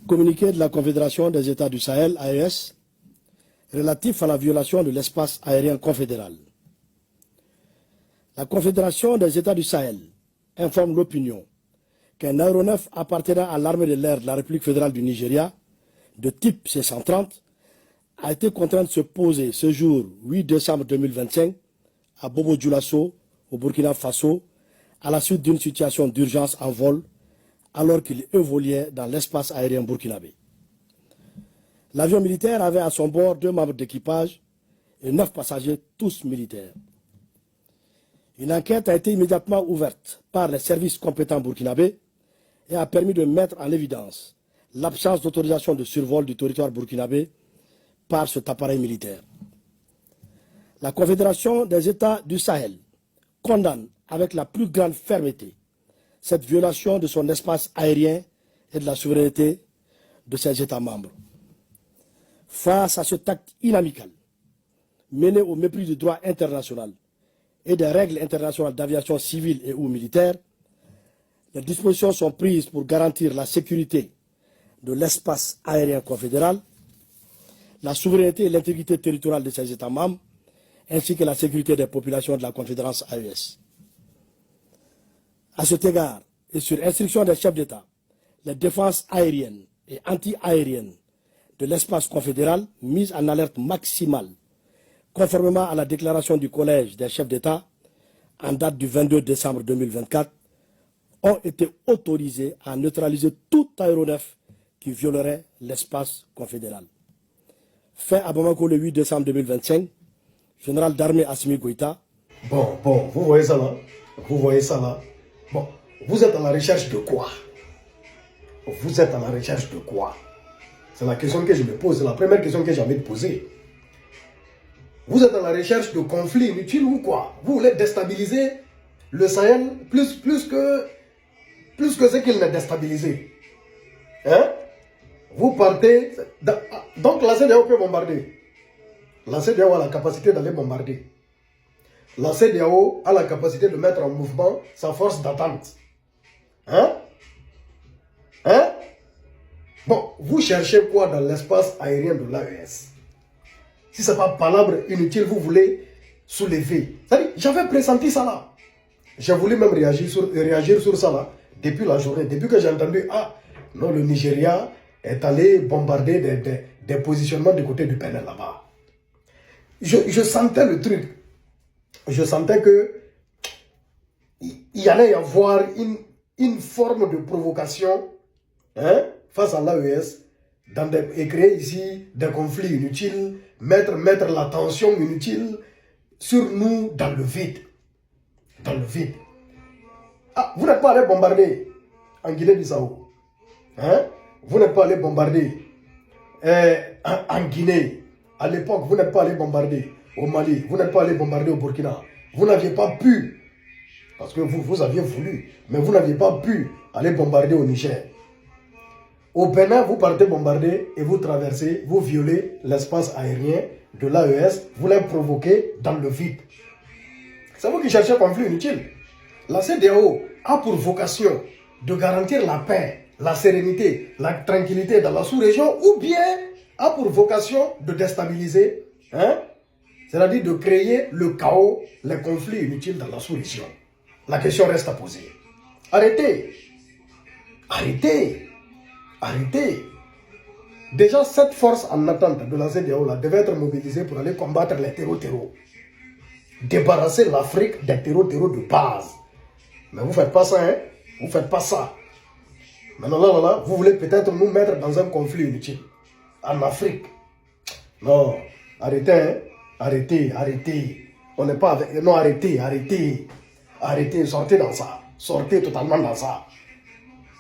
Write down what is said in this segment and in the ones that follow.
Communiqué de la Confédération des États du Sahel, AES, relatif à la violation de l'espace aérien confédéral. La Confédération des États du Sahel informe l'opinion qu'un aéronef appartenant à l'armée de l'air de la République fédérale du Nigeria, de type C-130, a été contraint de se poser ce jour 8 décembre 2025 à Bobo Dioulasso, au Burkina Faso, à la suite d'une situation d'urgence en vol, alors qu'il évoluait dans l'espace aérien burkinabé. L'avion militaire avait à son bord 2 membres d'équipage et 9 passagers, tous militaires. Une enquête a été immédiatement ouverte par les services compétents burkinabés et a permis de mettre en évidence l'absence d'autorisation de survol du territoire burkinabé par cet appareil militaire. La Confédération des États du Sahel condamne avec la plus grande fermeté cette violation de son espace aérien et de la souveraineté de ses États membres. Face à cet acte inamical, mené au mépris du droit international et des règles internationales d'aviation civile et ou militaire, les dispositions sont prises pour garantir la sécurité de l'espace aérien confédéral, la souveraineté et l'intégrité territoriale de ses États membres, ainsi que la sécurité des populations de la Confédération AES. À cet égard, et sur instruction des chefs d'État, les défenses aériennes et anti-aériennes de l'espace confédéral mises en alerte maximale, conformément à la déclaration du Collège des chefs d'État en date du 22 décembre 2024, ont été autorisées à neutraliser tout aéronef qui violerait l'espace confédéral. Fait à Bamako le 8 décembre 2025, général d'armée Assimi Goïta. Bon, vous voyez ça là? Vous voyez ça là? Bon, vous êtes à la recherche de quoi? Vous êtes à la recherche de quoi? C'est la question que je me pose, c'est la première question que j'ai envie de poser. Vous êtes à la recherche de conflits inutiles ou quoi? Vous voulez déstabiliser le Sahel plus que ce qu'il n'est déstabilisé. Hein? Vous partez... Donc la CEDEAO peut bombarder. La CEDEAO a la capacité d'aller bombarder. La CEDEAO a la capacité de mettre en mouvement sa force d'attente. Hein? Hein? Bon, vous cherchez quoi dans l'espace aérien de l'AES? Si ce n'est pas palabre inutile, vous voulez soulever. J'avais pressenti ça là. J'ai voulu même réagir sur ça là, depuis la journée, depuis que j'ai entendu, ah, non, le Nigeria est allé bombarder des positionnements du côté du Bénin là-bas. Je sentais le truc. Je sentais que il allait y avoir une forme de provocation, hein, face à l'AES et créer ici des conflits inutiles, mettre la tension inutile sur nous dans le vide. Dans le vide. Ah, vous n'êtes pas allé bombarder en Guinée-Bissau. Hein? Vous n'êtes pas allé bombarder en Guinée. À l'époque, vous n'êtes pas allé bombarder au Mali. Vous n'êtes pas allé bombarder au Burkina. Vous n'aviez pas pu, parce que vous aviez voulu, mais vous n'aviez pas pu aller bombarder au Niger. Au Bénin, vous partez bombarder et vous traversez, vous violez l'espace aérien de l'AES, vous les provoquez dans le vide. C'est vous qui cherchez un conflit inutile. La CEDEAO a pour vocation de garantir la paix, la sérénité, la tranquillité dans la sous-région, ou bien a pour vocation de déstabiliser, hein, c'est-à-dire de créer le chaos, les conflits inutiles dans la sous-région. La question reste à poser. Arrêtez. Arrêtez. Arrêtez. Déjà, cette force en attente de la CEDEAO là, devait être mobilisée pour aller combattre les terreaux. Débarrasser l'Afrique des terreaux de base. Mais vous ne faites pas ça, hein? Vous ne faites pas ça. Maintenant, là, vous voulez peut-être nous mettre dans un conflit inutile. En Afrique. Non, arrêtez, hein? Arrêtez. On n'est pas avec... Non, arrêtez. Sortez dans ça. Sortez totalement dans ça.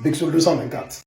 Big sur 224.